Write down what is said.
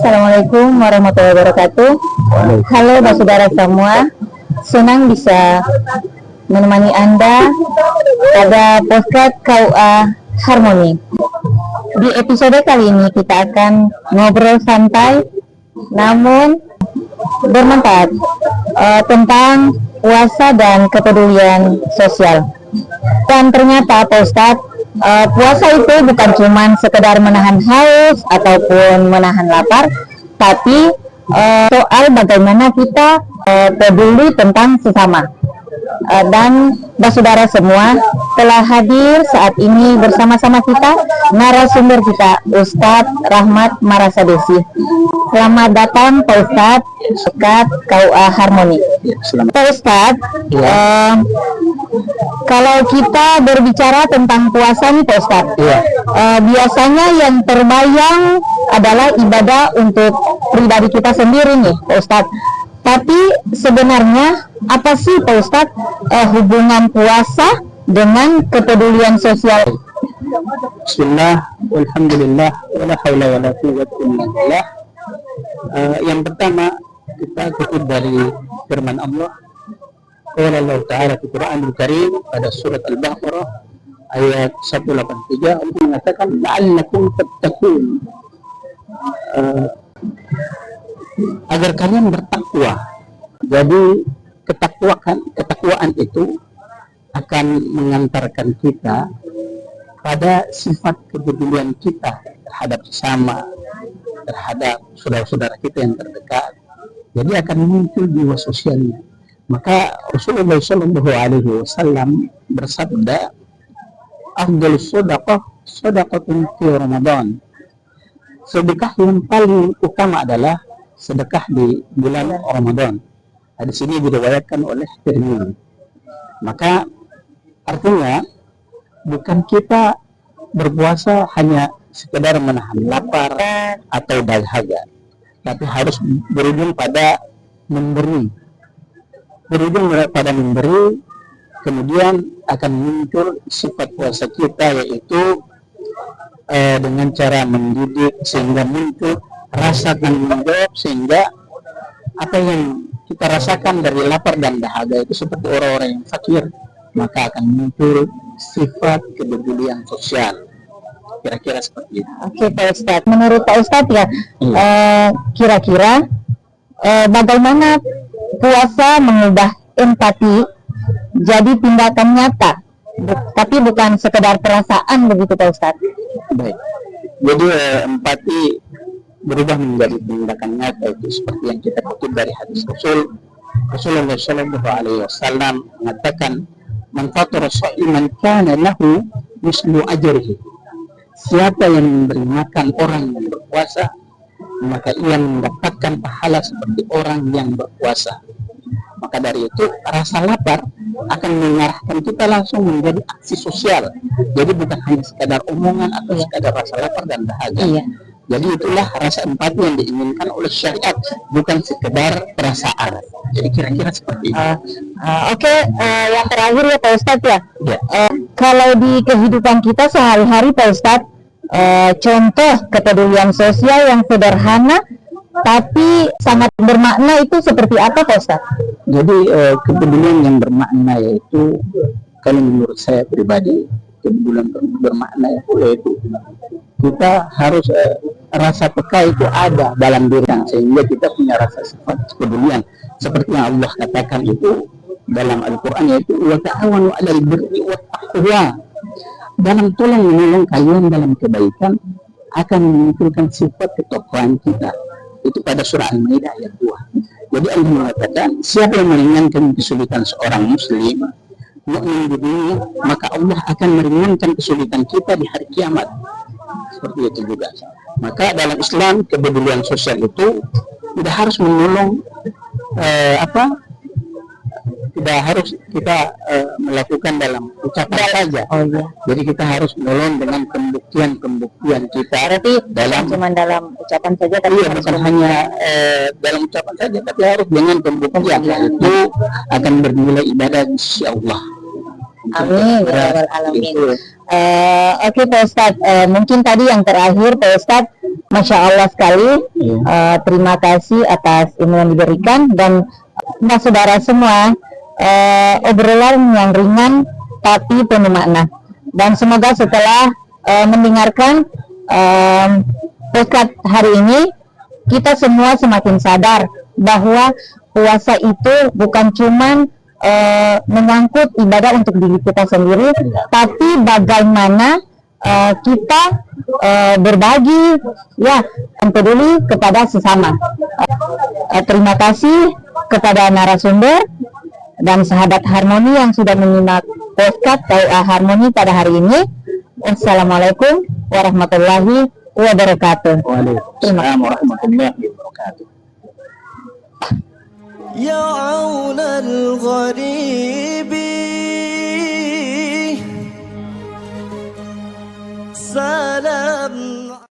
Assalamualaikum warahmatullahi wabarakatuh. Halo saudara semua, senang bisa menemani Anda pada podcast KUA Harmoni. Di episode kali ini kita akan ngobrol santai namun bermanfaat tentang puasa dan kepedulian sosial. Dan ternyata Pak Ustadz, puasa itu bukan cuma sekedar menahan haus ataupun menahan lapar, tapi soal bagaimana kita peduli tentang sesama. Dan saudara semua telah hadir saat ini bersama-sama kita narasumber kita Ustadz Rahmat Marasadesi. Selamat datang Pak Ustadz dekat KUA Harmoni. Pak Ustadz, kalau kita berbicara tentang puasa nih Pak Ustadz, biasanya yang terbayang adalah ibadah untuk pribadi kita sendiri nih Pak Ustadz. Tapi sebenarnya apa sih Pak Ustadz hubungan puasa dengan kepedulian sosial? Bismillah, alhamdulillah, wala haula wala quwwata illa billah. Yang pertama kita kutip dari firman Allah. Qala Allah Ta'ala di Quranul Karim pada surat Al-Baqarah ayat 183, Allah mengatakan la'allakum tattaqun, agar kalian bertakwa. Jadi ketakwaan itu akan mengantarkan kita pada sifat kepedulian kita terhadap sesama, terhadap saudara-saudara kita yang terdekat. Jadi akan muncul jiwa sosialnya. Maka Rasulullah SAW bersabda, afdhalus shadaqah shadaqatun fi Ramadan. Sedekah yang paling utama adalah sedekah di bulan Ramadan. Di sini diriwayatkan oleh Tirmidzi. Maka artinya bukan kita berpuasa hanya sekedar menahan lapar atau dahaga, tapi harus berujung pada memberi. Kemudian akan muncul sifat puasa kita, yaitu dengan cara mendidik sehingga muncul rasa tanggung jawab, sehingga apa yang kita rasakan dari lapar dan dahaga itu seperti orang-orang yang fakir, maka akan muncul sifat kepedulian sosial. Kira-kira seperti itu. Oke Pak Ustadz, menurut Pak Ustadz ya, kira-kira bagaimana puasa mengubah empati jadi tindakan nyata, tapi bukan sekedar perasaan, begitu Pak Ustadz? Baik. Jadi empati berubah menjadi tindakan nyata itu seperti yang kita kutip dari hadis Rasulullah SAW mengatakan, man fatara sha'iman kana lahu mislu ajrihi. Siapa yang memberi makan orang yang berpuasa, maka ia mendapatkan pahala seperti orang yang berpuasa. Maka dari itu rasa lapar akan mengarahkan kita langsung menjadi aksi sosial. Jadi bukan hanya sekadar omongan atau sekadar rasa lapar dan dahaga. Jadi itulah rasa empati yang diinginkan oleh syariat, bukan sekedar perasaan. Jadi kira-kira seperti itu. Oke, yang terakhir ya Pak Ustadz ya. Kalau di kehidupan kita sehari-hari Pak Ustadz, contoh kepedulian sosial yang sederhana tapi sangat bermakna itu seperti apa Pak Ustadz? Jadi kepedulian yang bermakna yaitu, kalau menurut saya pribadi, kepedulian bermakna yaitu kita harus rasa peka itu ada dalam diri, sehingga kita punya rasa sifat kepedulian seperti yang Allah katakan itu dalam Al-Quran, yaitu wa ta'awanu 'alal birri wat taqwa. Dalam tolong menolong kalian dalam kebaikan akan memunculkan sifat ketakwaan kita. Itu pada surah Al-Maidah ayat 2. Jadi Allah mengatakan, siapa yang meringankan kesulitan seorang muslim mukmin di dunia, maka Allah akan meringankan kesulitan kita di hari kiamat. Seperti itu juga. Maka dalam Islam kepedulian sosial itu tidak harus menolong tidak harus kita melakukan dalam ucapan saja. Jadi kita harus menolong dengan pembuktian kita. Berarti dalam ucapan saja, tapi bukan hanya dalam ucapan saja, tapi harus dengan pembuktian. Itu akan bernilai ibadah insya Allah. Amin ya rabbal alamin. Itu. Oke Pak Ustadz, mungkin tadi yang terakhir Pak Ustadz, Masya Allah sekali. Terima kasih atas ilmu yang diberikan, dan saudara semua, obrolan yang ringan tapi penuh makna. Dan semoga setelah mendengarkan podcast hari ini, kita semua semakin sadar bahwa puasa itu bukan cuman menyangkut ibadah untuk diri kita sendiri, tapi bagaimana kita berbagi, ya, peduli kepada sesama. Terima kasih kepada narasumber dan sahabat Harmoni yang sudah menyimak podcast KUA Harmoni pada hari ini. Wassalamualaikum warahmatullahi wabarakatuh. Waalaikumsalam warahmatullahi wabarakatuh. يا عون الغريب